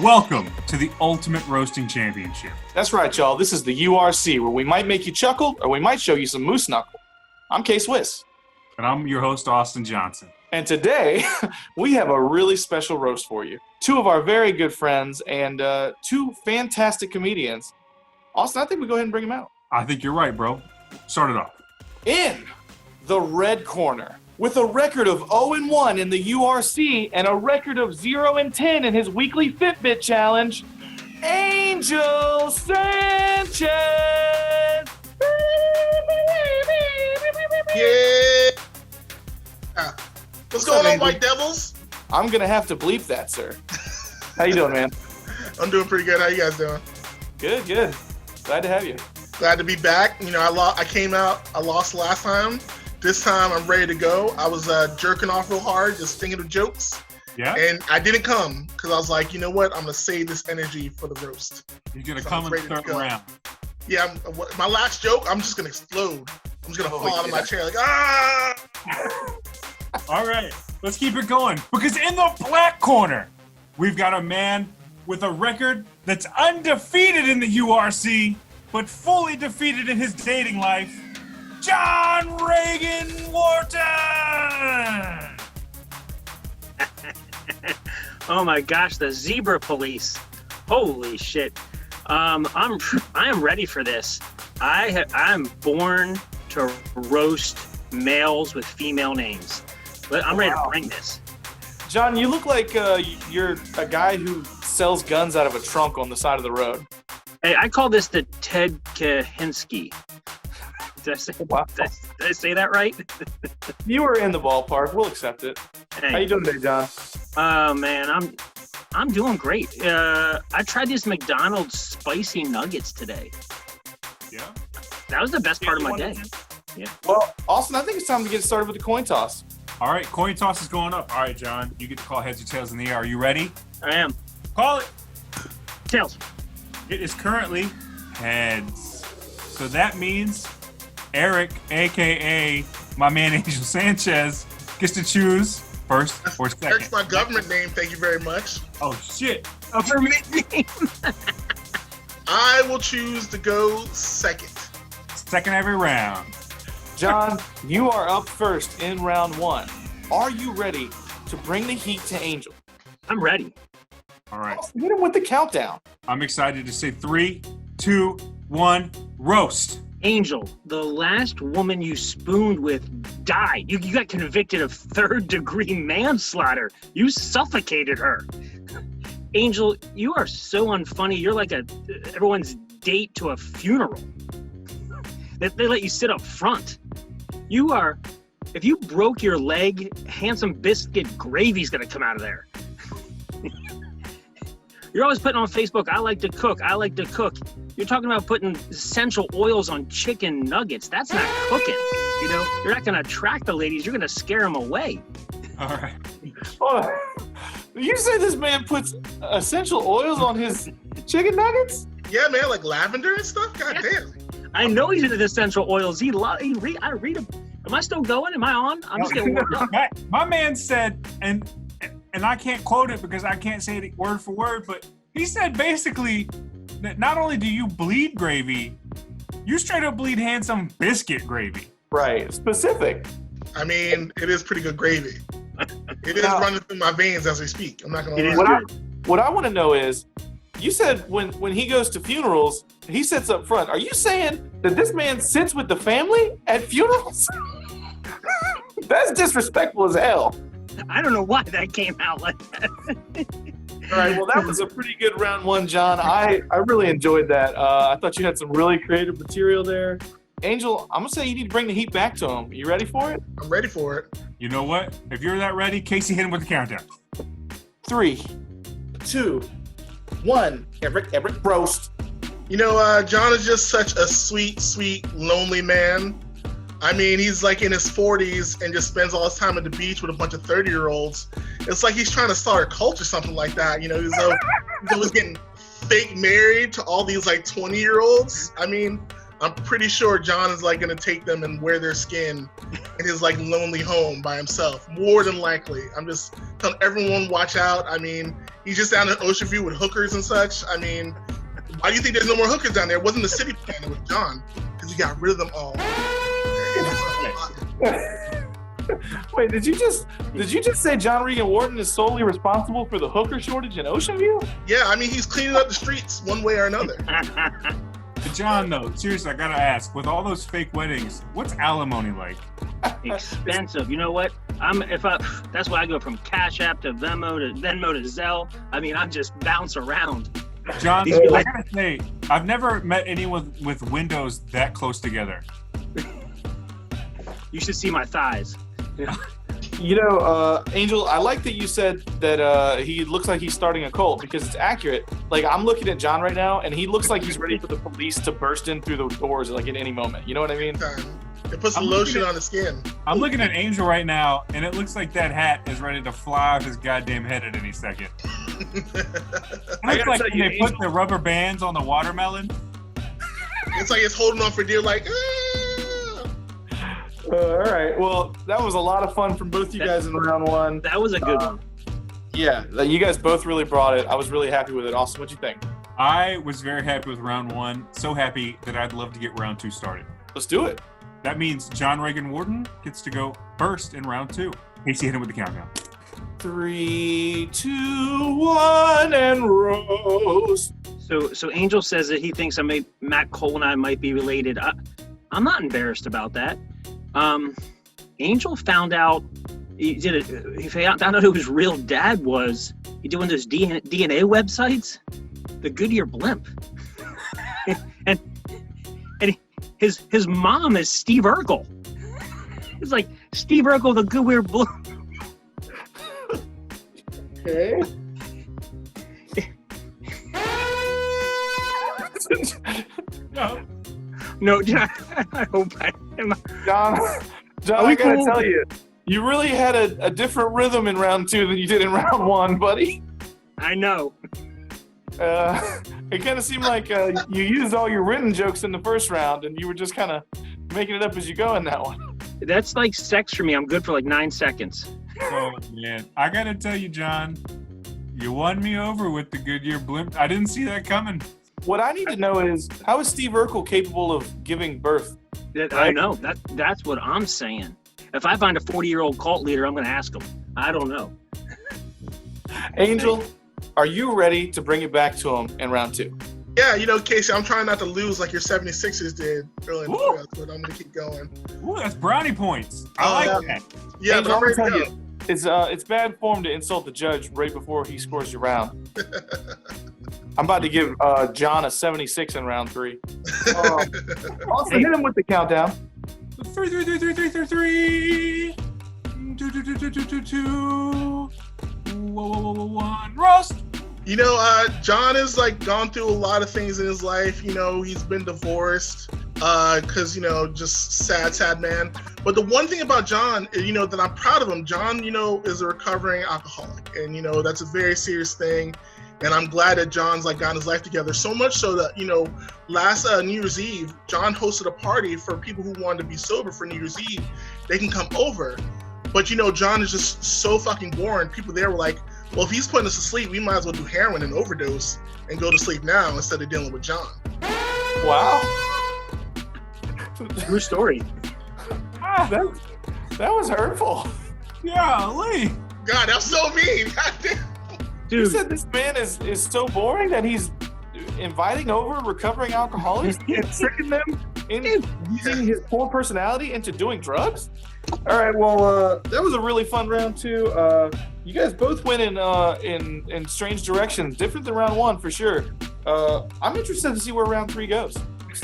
Welcome to the Ultimate Roasting Championship. That's right, y'all. This is the URC, where we might make you chuckle or we might show you some moose knuckle. I'm K-Swiss. And I'm your host, Austin Johnson. And today, we have a really special roast for you. Two of our very good friends and two fantastic comedians. Austin, I think we go ahead and bring them out. I think you're right, bro. Start it off. In the red corner, with a record of 0-1 in the URC and a record of 0-10 in his weekly Fitbit challenge, Angel Sanchez! Yeah! What's going on, White Devils? I'm going to have to bleep that, sir. How you doing, man? I'm doing pretty good. How you guys doing? Good, good. Glad to have you. Glad to be back. You know, I came out, I lost last time. This time, I'm ready to go. I was jerking off real hard, just thinking of jokes. Yeah? And I didn't come, because I was like, you know what? I'm going to save this energy for the roast. You're going to come in the third round. Yeah, my last joke, I'm just going to explode. I'm just going to fall out of my chair like, ah! All right, let's keep it going. Because in the black corner, we've got a man with a record that's undefeated in the URC, but fully defeated in his dating life, John Regan Wharton! Oh my gosh, the zebra police. Holy shit. I am ready for this. I'm born to roast males with female names. But I'm ready to bring this. John, you look like you're a guy who sells guns out of a trunk on the side of the road. Hey, I call this the Ted Kaczynski. Did I say that right? You were in the ballpark. We'll accept it. Hey. How you doing today, John? Man, I'm doing great. I tried these McDonald's spicy nuggets today. Yeah? That was the best part of my day. Yeah. Well, Austin, I think it's time to get started with the coin toss. All right, coin toss is going up. All right, John, you get to call heads or tails in the air. Are you ready? I am. Call it. Tails. It is currently heads. So that means Eric, a.k.a. my man Angel Sanchez, gets to choose first or second. Eric's my government name, thank you very much. Oh, shit. Oh, for me. I will choose to go second. Second every round. John, you are up first in round one. Are you ready to bring the heat to Angel? I'm ready. All right. Hit him with the countdown. I'm excited to say 3, 2, 1, roast. Angel, the last woman you spooned with died. You got convicted of third-degree manslaughter. You suffocated her. Angel, you are so unfunny. You're like everyone's date to a funeral. They let you sit up front. If you broke your leg, handsome biscuit gravy's gonna come out of there. You're always putting on Facebook, I like to cook. You're talking about putting essential oils on chicken nuggets. That's not cooking. You know, you're not gonna attract the ladies. You're gonna scare them away. All right. Oh, you say this man puts essential oils on his chicken nuggets? Yeah, man, like lavender and stuff? God damn. I know he's into the essential oils. I read them. Am I still going? Am I on? I'm just getting warmed up. My man said, and I can't quote it because I can't say it word for word, but he said basically that not only do you bleed gravy, you straight up bleed handsome biscuit gravy. Right. Specific. I mean, it is pretty good gravy. It is running through my veins as we speak. I'm not going to lie. What I want to know is, you said when he goes to funerals, he sits up front. Are you saying that this man sits with the family at funerals? That's disrespectful as hell. I don't know why that came out like that. All right, well, that was a pretty good round one, John. I really enjoyed that. I thought you had some really creative material there. Angel, I'm going to say you need to bring the heat back to him. You ready for it? I'm ready for it. You know what? If you're that ready, Casey, hit him with the countdown. 3, 2, 1. Everett, roast. You know, John is just such a sweet, lonely man. I mean, he's like in his 40s and just spends all his time at the beach with a bunch of 30-year-olds. It's like he's trying to start a cult or something like that. You know, he's always getting fake married to all these like 20-year-olds. I mean, I'm pretty sure John is like going to take them and wear their skin in his like lonely home by himself. More than likely. I'm just telling everyone, watch out. I mean, He's just down in Ocean View with hookers and such. I mean, why do you think there's no more hookers down there? It wasn't the city plan, it was John, because he got rid of them all. Wait, did you just say John Regan Wharton is solely responsible for the hooker shortage in Ocean View? Yeah, I mean, he's cleaning up the streets one way or another. John, though, seriously, I gotta ask, with all those fake weddings, what's alimony like? Expensive. You know what? That's why I go from Cash App to Venmo to Zelle. I mean, I just bounce around. John, I gotta say, I've never met anyone with windows that close together. You should see my thighs. You know, Angel, I like that you said that he looks like he's starting a cult because it's accurate. Like, I'm looking at John right now, and he looks like he's ready for the police to burst in through the doors, like, at any moment. You know what I mean? It puts the lotion on the skin. I'm looking at Angel right now, and it looks like that hat is ready to fly off his goddamn head at any second. I It's gotta like tell when you, they put the rubber bands on the watermelon. It's like it's holding on for dear, like, all right. Well, that was a lot of fun from both you guys in round one. That was a good one. Yeah, you guys both really brought it. I was really happy with it. Austin, what'd you think? I was very happy with round one. So happy that I'd love to get round two started. Let's do it. That means John Regan Wharton gets to go first in round two. Casey, hit him with the countdown. 3, 2, 1, and roast. So Angel says that he thinks Matt Cole and I might be related. I'm not embarrassed about that. Angel found out he found out who his real dad was. He did one of those DNA websites, the Goodyear blimp, and his mom is Steve Urkel. It's like Steve Urkel, the Goodyear blimp. Okay. No, John, I hope I am. John, I gotta tell you, you really had a different rhythm in round two than you did in round one, buddy. I know. It kind of seemed like you used all your written jokes in the first round, and you were just kind of making it up as you go in that one. That's like sex for me. I'm good for like 9 seconds. Oh, man. I got to tell you, John, you won me over with the Goodyear blimp. I didn't see that coming. What I need to know is, how is Steve Urkel capable of giving birth? I know. That's what I'm saying. If I find a 40-year-old cult leader, I'm going to ask him. I don't know. Angel, are you ready to bring it back to him in round two? yeah, you know, Casey, I'm trying not to lose like your 76ers did early in the playoffs, but I'm going to keep going. Ooh, that's brownie points. I like that. Yeah, Angel, but I'm I'm ready gonna to tell go. you, it's bad form to insult the judge right before he scores your round. I'm about to give John a 76 in round three. Also, hit him with the countdown. 3, 3, 3, 3, 3, 3, 3. 2, 2, 2, 2, 2, 2, 2. 1. Roast. You know, John has like gone through a lot of things in his life. You know, he's been divorced because, you know, just sad man. But the one thing about John, you know, that I'm proud of him, John, you know, is a recovering alcoholic. And, you know, that's a very serious thing. And I'm glad that John's like gotten his life together, so much so that, you know, last New Year's Eve, John hosted a party for people who wanted to be sober for New Year's Eve. They can come over. But, you know, John is just so fucking boring. People there were like, well, if he's putting us to sleep, we might as well do heroin and overdose and go to sleep now instead of dealing with John. Wow. True story. That was hurtful. Yeah, Lee. God, that's so mean. God damn. You Dude, said this man is so boring that he's inviting over recovering alcoholics and tricking them into using his poor personality into doing drugs? All right, well, that was a really fun round two. You guys both went in strange directions, different than round one for sure. I'm interested to see where round three goes.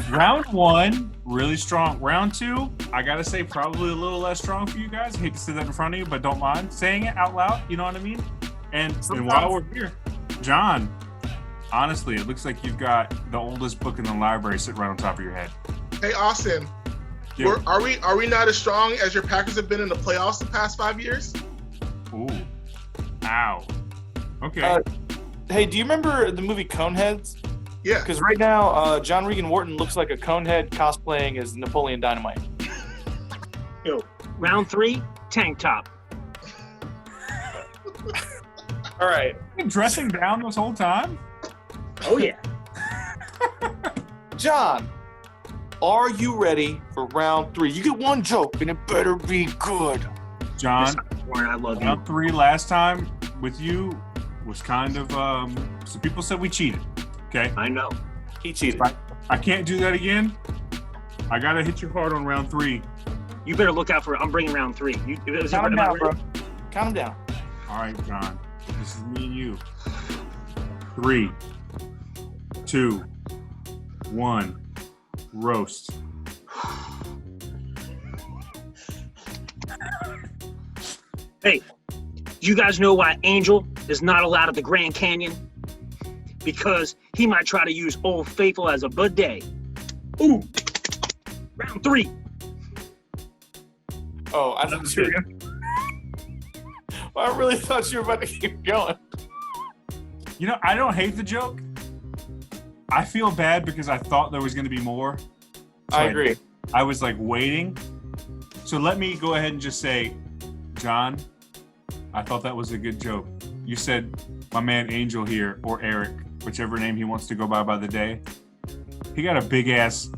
Round 1, really strong. Round 2, I gotta say, probably a little less strong for you guys. I hate to say that in front of you, but don't mind saying it out loud. You know what I mean? And while we're here, John, honestly, it looks like you've got the oldest book in the library sitting right on top of your head. Hey, Austin, Yeah. are we not as strong as your Packers have been in the playoffs the past 5 years? Ooh. Ow. Okay. Hey, do you remember the movie Coneheads? Yeah. Because right now, John Regan Wharton looks like a Conehead cosplaying as Napoleon Dynamite. round 3, tank top. All right. You been dressing down this whole time? Oh yeah. John, are you ready for round 3? You get one joke, and it better be good. John, Warren, I love you. round 3 last time with you was kind of, some people said we cheated. Okay? I know. He cheated. I can't do that again. I gotta hit you hard on round 3. You better look out for it. I'm bringing round 3. Count him down, bro. Count him down. All right, John. This is me and you. 3, 2, 1. Roast. Hey, do you guys know why Angel is not allowed at the Grand Canyon? Because he might try to use Old Faithful as a bidet. Ooh. Round 3. Oh, I thought you were. I really thought you were about to keep going. You know, I don't hate the joke. I feel bad because I thought there was going to be more. So I agree. I was like waiting. So let me go ahead and just say, John, I thought that was a good joke. You said my man Angel here, or Eric, whichever name he wants to go by the day. He got a big ass.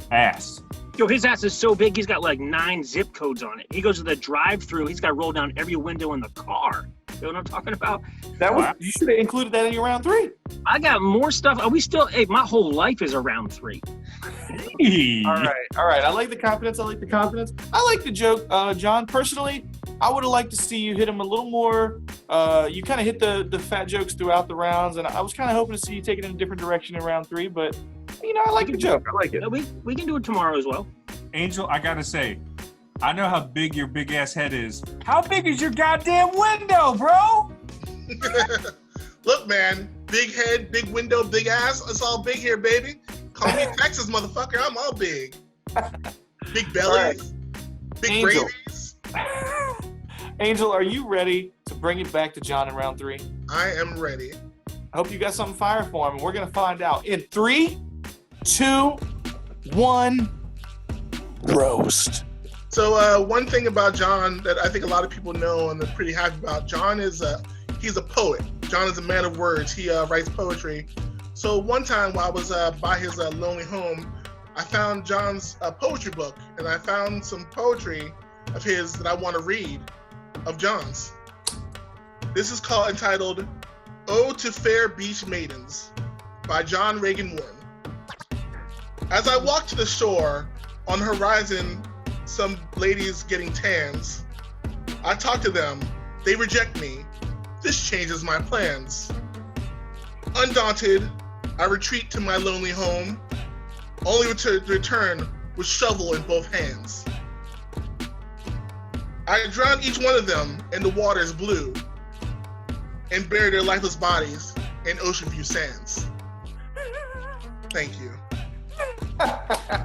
Yo, his ass is so big, he's got like 9 zip codes on it. He goes to the drive-thru, he's got to roll down every window in the car. You know what I'm talking about? That was. You should have included that in your round 3. I got more stuff. Are we still? Hey, my whole life is around 3. Hey. All right. I like the confidence. I like the joke, John. Personally, I would have liked to see you hit him a little more. You kind of hit the fat jokes throughout the rounds, and I was kind of hoping to see you take it in a different direction in round 3. But you know, I like the joke. I like it. We can do it tomorrow as well. Angel, I gotta say, I know how big your big ass head is. How big is your goddamn window, bro? Look, man, big head, big window, big ass. It's all big here, baby. Call me Texas, motherfucker. I'm all big. Big bellies, big Angel. gravies. Angel, are you ready to bring it back to John in round 3? I am ready. I hope you got something fire for him, and we're gonna find out in 3, 2, 1. Roast. So one thing about John that I think a lot of people know and they're pretty happy about, John is he's a poet. John is a man of words. He writes poetry. So one time while I was by his lonely home, I found John's poetry book, and I found some poetry of his that I want to read, of John's. This is entitled "Ode to Fair Beach Maidens" by John Regan Wharton. As I walk to the shore, on the horizon, some ladies getting tans. I talk to them, they reject me. This changes my plans. Undaunted, I retreat to my lonely home, only to return with shovel in both hands. I drown each one of them in the water's blue and bury their lifeless bodies in ocean view sands. Thank you.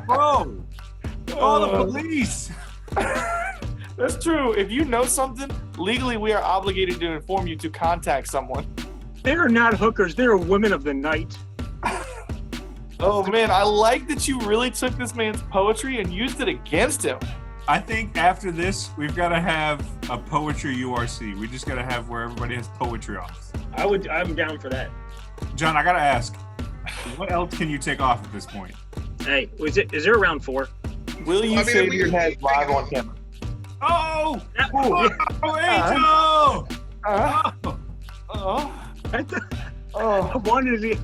Bro! Call the police! That's true. If you know something, legally we are obligated to inform you to contact someone. They're not hookers. They're women of the night. Oh man, I like that you really took this man's poetry and used it against him. I think after this, we've got to have a poetry URC. We just got to have where everybody has poetry off. I'm down for that. John, I got to ask, what else can you take off at this point? Hey, is there a round 4? Will you shave your head live on camera? Oh! Oh, Angel! I wanted to.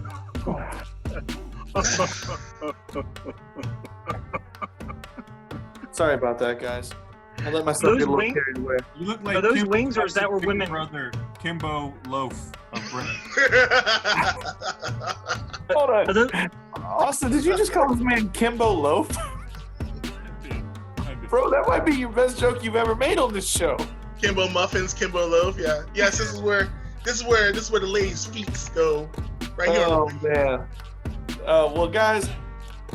Sorry about that, guys. I let myself get a little carried away. You look like Are those wings, or is that where women? Brother Kimbo Loaf of bread. Hold on. Are those... Austin, did you just call this man Kimbo Loaf? Bro, that might be your best joke you've ever made on this show. Kimbo Muffins, Kimbo Loaf, yeah. Yes, this is where the ladies' feet go. Right here. Oh man. Well guys,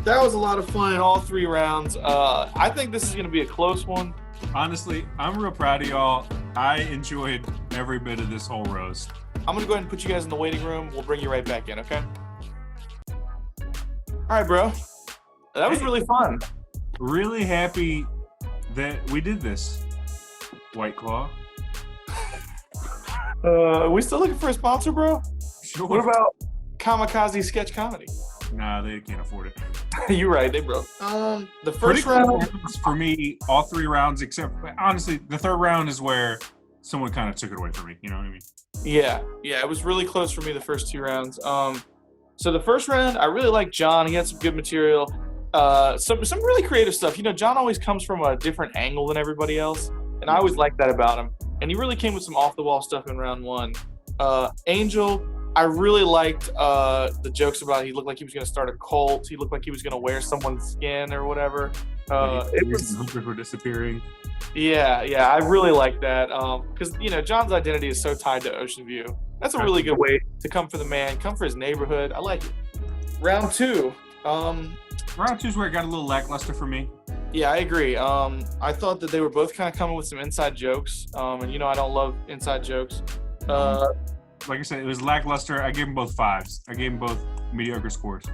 that was a lot of fun in all 3 rounds. I think this is gonna be a close one. Honestly, I'm real proud of y'all. I enjoyed every bit of this whole roast. I'm gonna go ahead and put you guys in the waiting room. We'll bring you right back in, okay? All right, bro. That was really fun. Really happy that we did this. White Claw. Are we still looking for a sponsor, bro? Sure. What about Kamikaze Sketch Comedy? Nah, they can't afford it. You're right, they broke. The Pretty first round. close for me, all 3 rounds, except honestly, the 3rd round is where someone kind of took it away from me. You know what I mean? Yeah, it was really close for me the first 2 rounds. So the first round, I really liked John. He had some good material. Some really creative stuff. You know, John always comes from a different angle than everybody else, and I always liked that about him. And he really came with some off-the-wall stuff in round 1. Angel, I really liked the jokes about he looked like he was going to start a cult. He looked like he was going to wear someone's skin or whatever. Hookers were disappearing. Yeah, I really like that because you know John's identity is so tied to Ocean View. That's a really good way to come for the man, come for his neighborhood. I like it. Round 2. Round 2 is where it got a little lackluster for me. Yeah, I agree. I thought that they were both kind of coming with some inside jokes, and you know I don't love inside jokes. Like I said, it was lackluster. I gave them both 5s. I gave them both mediocre scores.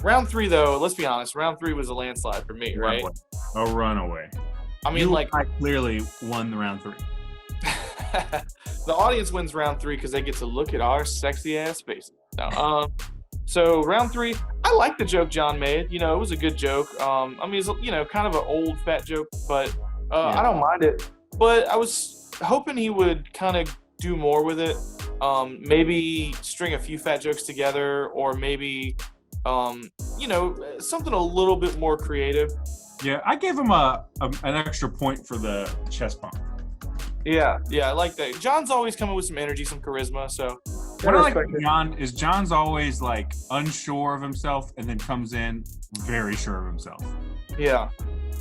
Round 3, though, let's be honest. Round 3 was a landslide for me, right? A runaway. I mean, I clearly won the round 3. The audience wins round 3 because they get to look at our sexy ass faces. No, so round 3, I like the joke John made. You know, it was a good joke. I mean, it's kind of an old fat joke, but I don't mind it. But I was hoping he would kind of do more with it. Maybe string a few fat jokes together, or maybe something a little bit more creative. Yeah, I gave him an extra point for the chest bump. Yeah, I like that. John's always coming with some energy, some charisma. So what I like about John is John's always like unsure of himself and then comes in very sure of himself. Yeah.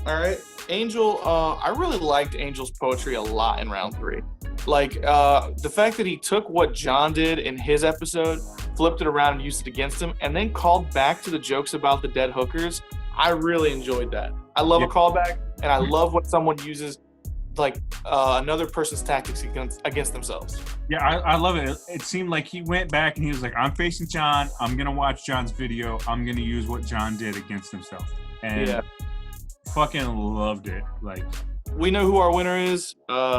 All right. Angel, I really liked Angel's poetry a lot in round 3. Like the fact that he took what John did in his episode, flipped it around and used it against him, and then called back to the jokes about the dead hookers. I really enjoyed that. I love a callback, and I love when someone uses like another person's tactics against themselves. Yeah, I love it. It seemed like he went back and he was like, I'm facing John. I'm going to watch John's video. I'm going to use what John did against himself. And fucking loved it. Like, we know who our winner is.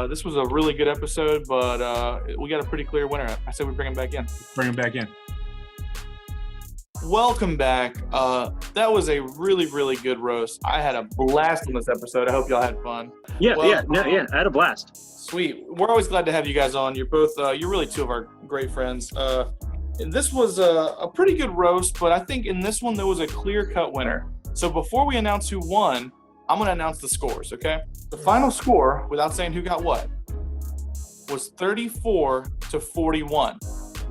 This was a really good episode, but we got a pretty clear winner. I said we bring him back in. Bring him back in. Welcome back. That was a really, really good roast. I had a blast on this episode. I hope y'all had fun. Yeah. I had a blast. Sweet. We're always glad to have you guys on. You're both, you're really 2 of our great friends. And this was a pretty good roast, but I think in this one there was a clear-cut winner. So before we announce who won, I'm going to announce the scores, okay? The final score, without saying who got what, was 34-41.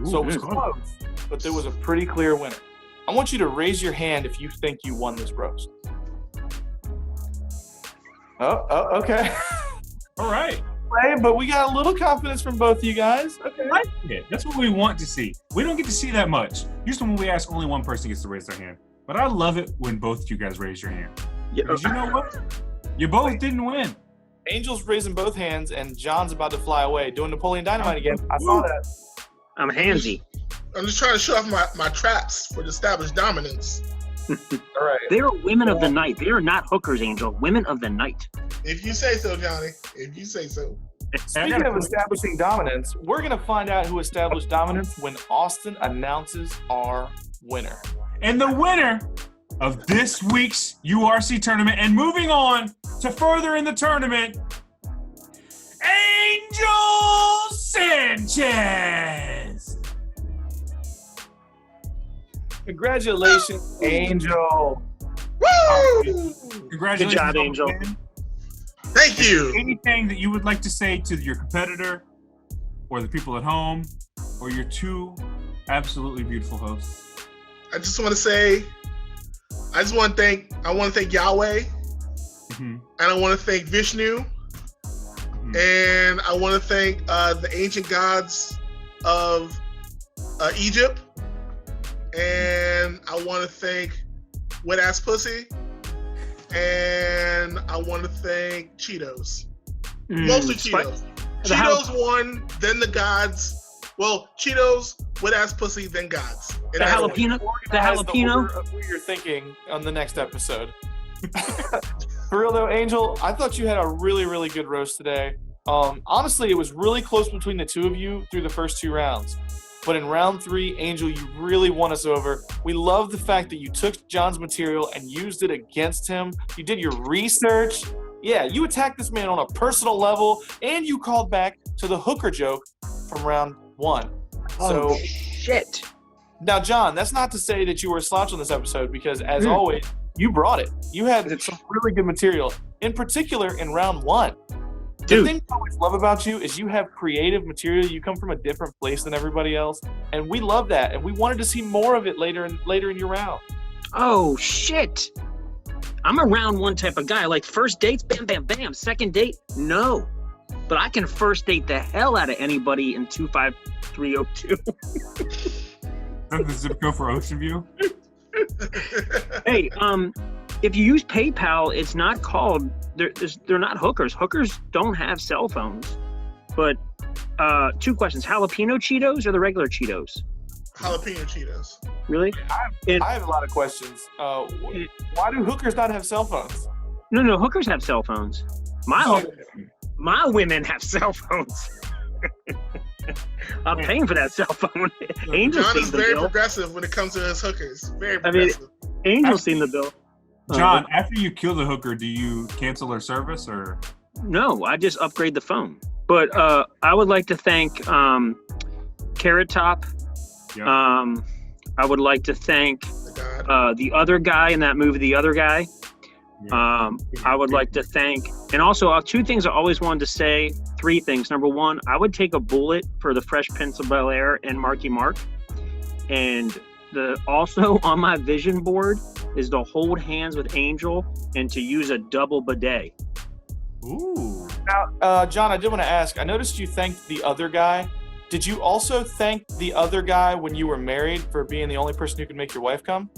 So it was close, but there was a pretty clear winner. I want you to raise your hand if you think you won this roast. Oh, okay. All right. Hey, but we got a little confidence from both of you guys. Okay. Yeah, that's what we want to see. We don't get to see that much. Usually when we ask, only one person gets to raise their hand. But I love it when both you guys raise your hand. Yeah. Because you know what? You both didn't win. Angel's raising both hands, and John's about to fly away, doing Napoleon Dynamite again. I saw that. I'm handsy. I'm just trying to show off my traps for the established dominance. All right. They are women of the night. They are not hookers, Angel. Women of the night. If you say so, Johnny. If you say so. Speaking of establishing dominance, we're going to find out who established dominance when Austin announces our winner. And the winner of this week's URC tournament, and moving on to further in the tournament, Angel Sanchez. Congratulations, Angel. Woo! Congratulations. Good job, Angel. Thank you. Anything that you would like to say to your competitor or the people at home or your 2 absolutely beautiful hosts? I just want to say, I want to thank Yahweh, and I want to thank Vishnu, and I want to thank the ancient gods of Egypt, and I want to thank Wet Ass Pussy, and I want to thank Cheetos. Mostly Cheetos. Cheetos won, then the gods. Well, Cheetos, Wet Ass Pussy, then gods. And The jalapeno. Of who you're thinking on the next episode. For real though, Angel, I thought you had a really, really good roast today. Honestly, it was really close between the two of you through the first 2 rounds. But in round 3, Angel, you really won us over. We love the fact that you took John's material and used it against him. You did your research. Yeah, you attacked this man on a personal level, and you called back to the hooker joke from round 1. Oh, shit. Now, John, that's not to say that you were a slouch on this episode because, as always, you brought it. You had some really good material, in particular in round 1. The thing I always love about you is you have creative material. You come from a different place than everybody else, and we love that. And we wanted to see more of it later in your round. Oh, shit. I'm a round 1 type of guy. Like, first dates, bam, bam, bam. Second date, no. But I can first date the hell out of anybody in 25302. That's the zip code for Ocean View. Hey, if you use PayPal, it's not called. They're not hookers. Hookers don't have cell phones. But 2 questions: jalapeno Cheetos or the regular Cheetos? Jalapeno Cheetos. Really? I have a lot of questions. Why do hookers not have cell phones? No, hookers have cell phones. My women have cell phones. I'm paying for that cell phone. Angel's John seen is the very bill. progressive when it comes to his hookers. Very I mean, progressive. Angel's seen the bill. John, after you kill the hooker, do you cancel their service or? No, I just upgrade the phone. But I would like to thank Carrot Top. Yep. I would like to thank the other guy in that movie, The Other Guy. I would like to thank, and also 2 things I always wanted to say, 3 things. Number 1, I would take a bullet for the Fresh Prince of Bel-Air and Marky Mark. And also on my vision board is to hold hands with Angel and to use a double bidet. Ooh. Now, John, I did want to ask, I noticed you thanked the other guy. Did you also thank the other guy when you were married for being the only person who could make your wife come?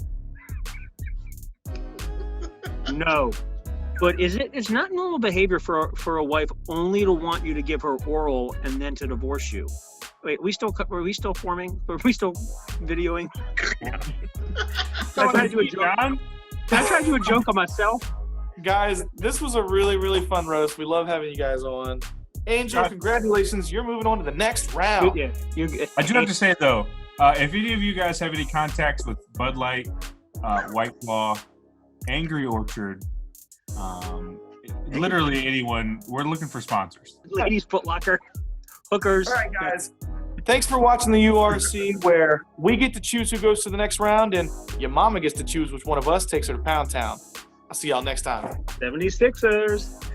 No, but it's not normal behavior for a wife only to want you to give her oral and then to divorce you. Wait, are we still forming? Are we still videoing? Can I try to do a joke? Can I try to do a joke on myself? Guys, this was a really, really fun roast. We love having you guys on. Angel, congratulations. You're moving on to the next round. Yeah, I do have to say, though, if any of you guys have any contacts with Bud Light, White Claw, Angry Orchard, literally anyone, we're looking for sponsors. Ladies Foot Locker, hookers. All right, guys. Thanks for watching the URC, where we get to choose who goes to the next round, and your mama gets to choose which one of us takes her to Pound Town. I'll see y'all next time. 76ers.